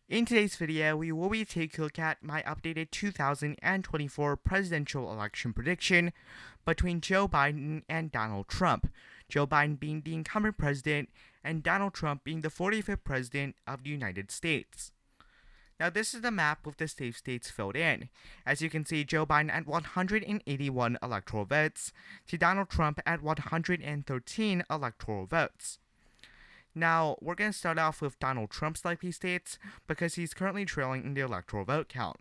In today's video, we will be taking a look at my updated 2024 presidential election prediction between Joe Biden and Donald Trump. Joe Biden being the incumbent president and Donald Trump being the 45th president of the United States. Now, this is the map with the safe states filled in. As you can see, Joe Biden at 181 electoral votes to Donald Trump at 113 electoral votes. Now, we're going to start off with Donald Trump's likely states because he's currently trailing in the electoral vote count.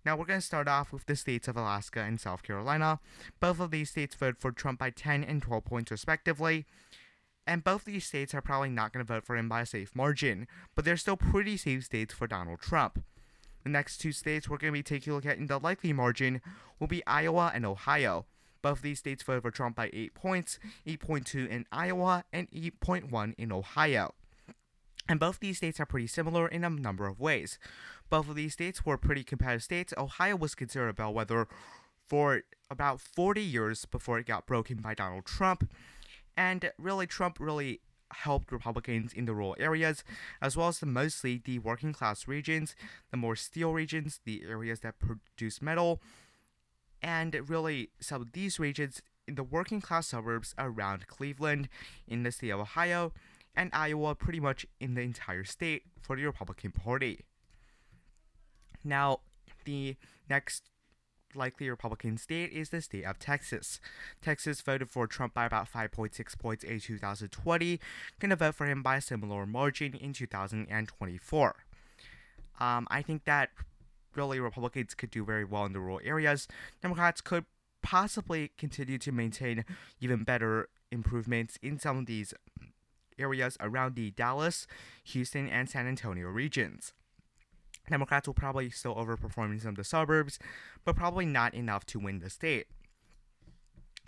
Now, we're going to start off with the states of Alaska and South Carolina. Both of these states voted for Trump by 10 and 12 points respectively. And both these states are probably not going to vote for him by a safe margin, but they're still pretty safe states for Donald Trump. The next two states we're going to be taking a look at in the likely margin will be Iowa and Ohio. Both of these states voted for Trump by 8 points, 8.2 in Iowa and 8.1 in Ohio. And both these states are pretty similar in a number of ways. Both of these states were pretty competitive states. Ohio was considered a bellwether for about 40 years before it got broken by Donald Trump. And really, Trump really helped Republicans in the rural areas, as well as mostly the working class regions, the more steel regions, the areas that produce metal, and really some of these regions in the working class suburbs around Cleveland in the state of Ohio, and Iowa pretty much in the entire state for the Republican Party. Now, the next likely Republican state is the state of Texas. Texas voted for Trump by about 5.6 points in 2020, gonna vote for him by a similar margin in 2024. I think that really Republicans could do very well in the rural areas. Democrats could possibly continue to maintain even better improvements in some of these areas around the Dallas, Houston, and San Antonio regions. Democrats will probably still overperform in some of the suburbs, but probably not enough to win the state.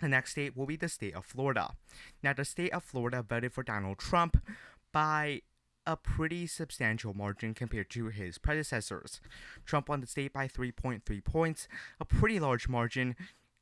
The next state will be the state of Florida. Now, the state of Florida voted for Donald Trump by a pretty substantial margin compared to his predecessors. Trump won the state by 3.3 points, a pretty large margin,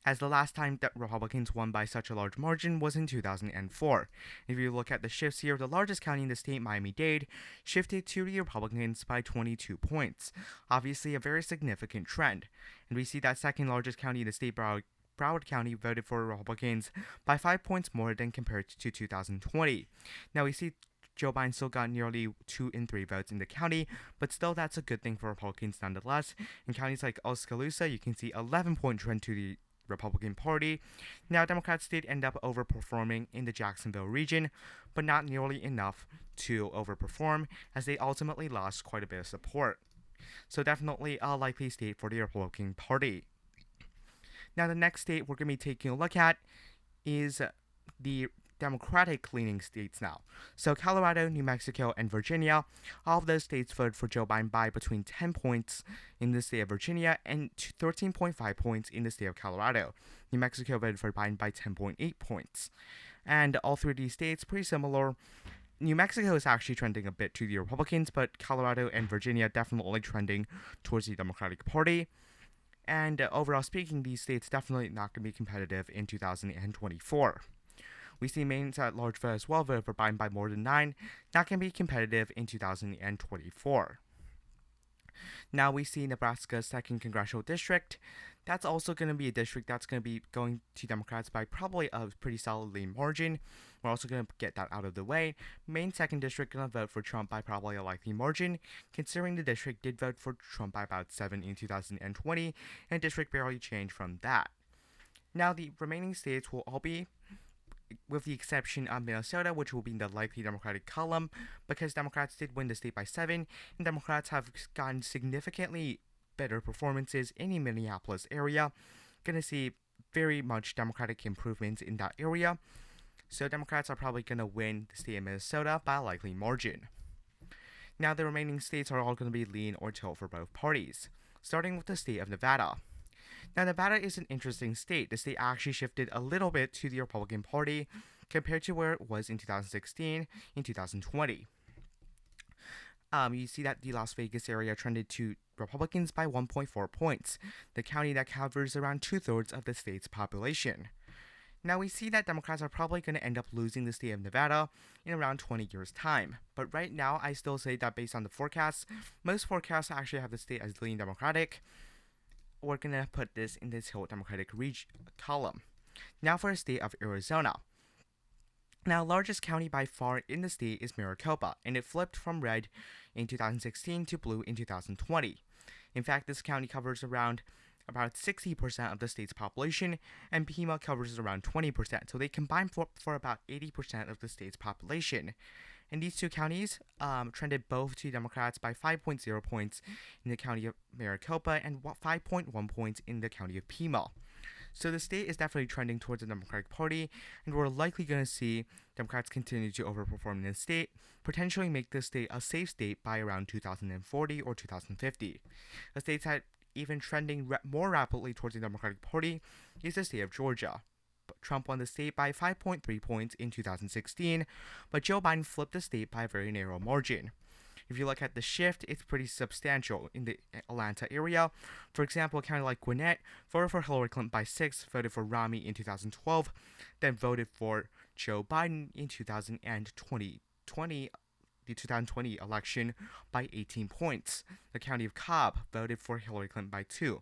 as the last time that Republicans won by such a large margin was in 2004. If you look at the shifts here, the largest county in the state, Miami-Dade, shifted to the Republicans by 22 points. Obviously, a very significant trend. And we see that second largest county in the state, Broward County, voted for Republicans by 5 points more than compared to 2020. Now we see Joe Biden still got nearly 2 in 3 votes in the county, but still that's a good thing for Republicans nonetheless. In counties like Oskaloosa, you can see 11-point trend to the Republican Party. Now, Democrats did end up overperforming in the Jacksonville region, but not nearly enough to overperform, as they ultimately lost quite a bit of support. So definitely a likely state for the Republican Party. Now, the next state we're going to be taking a look at is the Democratic-leaning states now. So Colorado, New Mexico, and Virginia, all of those states voted for Joe Biden by between 10 points in the state of Virginia and 13.5 points in the state of Colorado. New Mexico voted for Biden by 10.8 points. And all three of these states, pretty similar. New Mexico is actually trending a bit to the Republicans, but Colorado and Virginia definitely trending towards the Democratic Party. And overall speaking, these states definitely not going to be competitive in 2024. We see Maine's at large vote as well, voted for Biden by more than 9, not going to be competitive in 2024. Now we see Nebraska's 2nd Congressional District. That's also going to be a district that's going to be going to Democrats by probably a pretty solidly margin. We're also going to get that out of the way. Maine's 2nd District going to vote for Trump by probably a likely margin, considering the district did vote for Trump by about 7 in 2020, and the district barely changed from that. Now the remaining states will all be, with the exception of Minnesota, which will be in the likely Democratic column, because Democrats did win the state by 7, and Democrats have gotten significantly better performances in the Minneapolis area. Gonna see very much Democratic improvements in that area, so Democrats are probably gonna win the state of Minnesota by a likely margin. Now the remaining states are all gonna be lean or tilt for both parties, starting with the state of Nevada. Now, Nevada is an interesting state. The state actually shifted a little bit to the Republican Party compared to where it was in 2016 and 2020. You see that the Las Vegas area trended to Republicans by 1.4 points, the county that covers around 2/3 of the state's population. Now we see that Democrats are probably going to end up losing the state of Nevada in around 20 years' time. But right now, I still say that based on the forecasts, most forecasts actually have the state as leaning Democratic. We're going to put this in this Hill Democratic column. Now for the state of Arizona. Now, largest county by far in the state is Maricopa, and it flipped from red in 2016 to blue in 2020. In fact, this county covers about 60% of the state's population, and Pima covers around 20%. So they combine for about 80% of the state's population. And these two counties trended both to Democrats by 5.0 points in the county of Maricopa and 5.1 points in the county of Pima. So the state is definitely trending towards the Democratic Party, and we're likely going to see Democrats continue to overperform in the state, potentially make the state a safe state by around 2040 or 2050. A state that even trending more rapidly towards the Democratic Party is the state of Georgia. Trump won the state by 5.3 points in 2016, but Joe Biden flipped the state by a very narrow margin. If you look at the shift, it's pretty substantial in the Atlanta area. For example, a county like Gwinnett voted for Hillary Clinton by 6, voted for Romney in 2012, then voted for Joe Biden in 2020, the 2020 election by 18 points. The county of Cobb voted for Hillary Clinton by 2.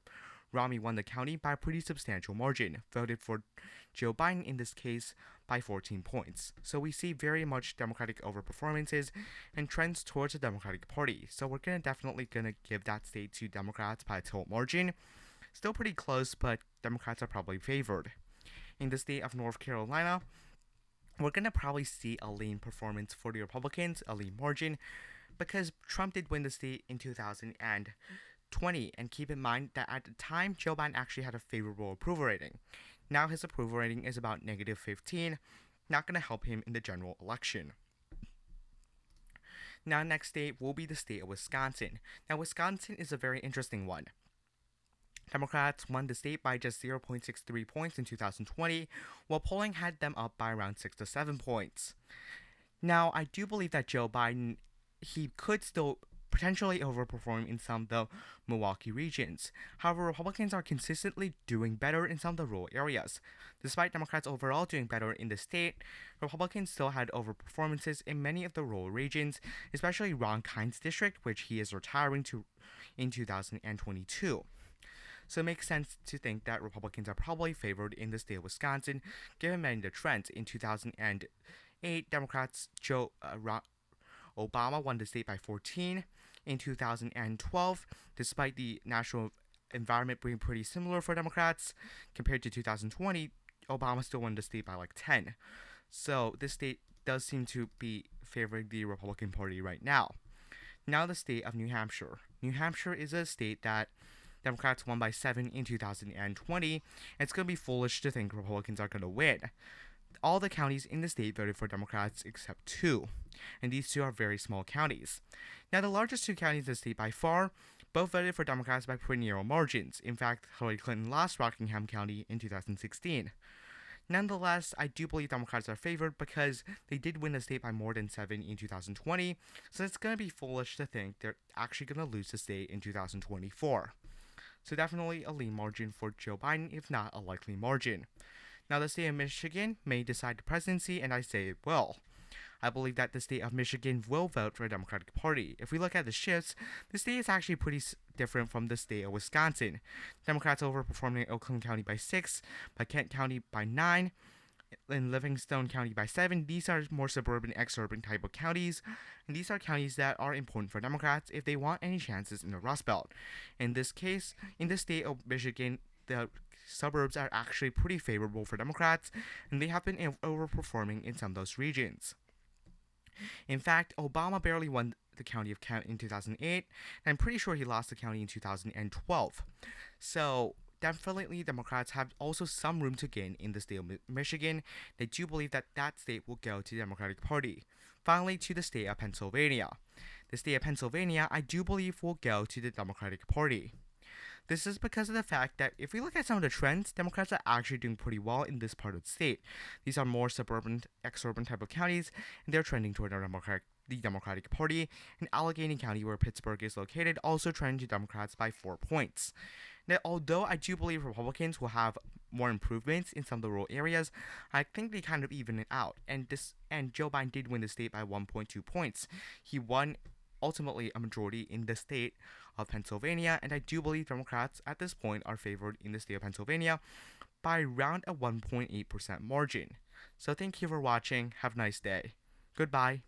Romney won the county by a pretty substantial margin, voted for Joe Biden in this case by 14 points. So we see very much Democratic overperformances and trends towards the Democratic Party. So we're definitely gonna give that state to Democrats by a tilt margin. Still pretty close, but Democrats are probably favored. In the state of North Carolina, we're gonna probably see a lean performance for the Republicans, a lean margin, because Trump did win the state in 2020, and keep in mind that at the time, Joe Biden actually had a favorable approval rating. Now his approval rating is about negative 15, not going to help him in the general election. Now, next state will be the state of Wisconsin. Now, Wisconsin is a very interesting one. Democrats won the state by just 0.63 points in 2020, while polling had them up by around 6 to 7 points. Now, I do believe that Joe Biden, he could still potentially overperform in some of the Milwaukee regions. However, Republicans are consistently doing better in some of the rural areas. Despite Democrats overall doing better in the state, Republicans still had overperformances in many of the rural regions, especially Ron Kind's district, which he is retiring in 2022. So it makes sense to think that Republicans are probably favored in the state of Wisconsin, given many of the trends. In 2008, Democrats Obama won the state by 14. In 2012, despite the national environment being pretty similar for Democrats, compared to 2020, Obama still won the state by like 10. So this state does seem to be favoring the Republican Party right now. Now the state of New Hampshire. New Hampshire is a state that Democrats won by 7 in 2020, and it's going to be foolish to think Republicans are going to win. All the counties in the state voted for Democrats except 2, and these 2 are very small counties. Now, the largest 2 counties in the state by far both voted for Democrats by pretty narrow margins. In fact, Hillary Clinton lost Rockingham County in 2016. Nonetheless, I do believe Democrats are favored because they did win the state by more than 7 in 2020, so it's going to be foolish to think they're actually going to lose the state in 2024. So definitely a lean margin for Joe Biden, if not a likely margin. Now, the state of Michigan may decide the presidency, and I say it will. I believe that the state of Michigan will vote for the Democratic Party. If we look at the shifts, the state is actually pretty different from the state of Wisconsin. Democrats overperforming Oakland County by 6, by Kent County by 9, in Livingston County by 7. These are more suburban, exurban type of counties, and these are counties that are important for Democrats if they want any chances in the Rust Belt. In this case, in the state of Michigan, the suburbs are actually pretty favorable for Democrats, and they have been overperforming in some of those regions. In fact, Obama barely won the county of Kent in 2008, and I'm pretty sure he lost the county in 2012. So definitely Democrats have also some room to gain in the state of Michigan. They do believe that that state will go to the Democratic Party. Finally, to the state of Pennsylvania. The state of Pennsylvania, I do believe, will go to the Democratic Party. This is because of the fact that if we look at some of the trends, Democrats are actually doing pretty well in this part of the state. These are more suburban, exurban type of counties, and they're trending toward the Democratic Party. And Allegheny County, where Pittsburgh is located, also trending to Democrats by 4 points. Now, although I do believe Republicans will have more improvements in some of the rural areas, I think they kind of even it out. And Joe Biden did win the state by 1.2 points. He won ultimately a majority in the state of Pennsylvania, and I do believe Democrats at this point are favored in the state of Pennsylvania by around a 1.8% margin. So thank you for watching. Have a nice day. Goodbye.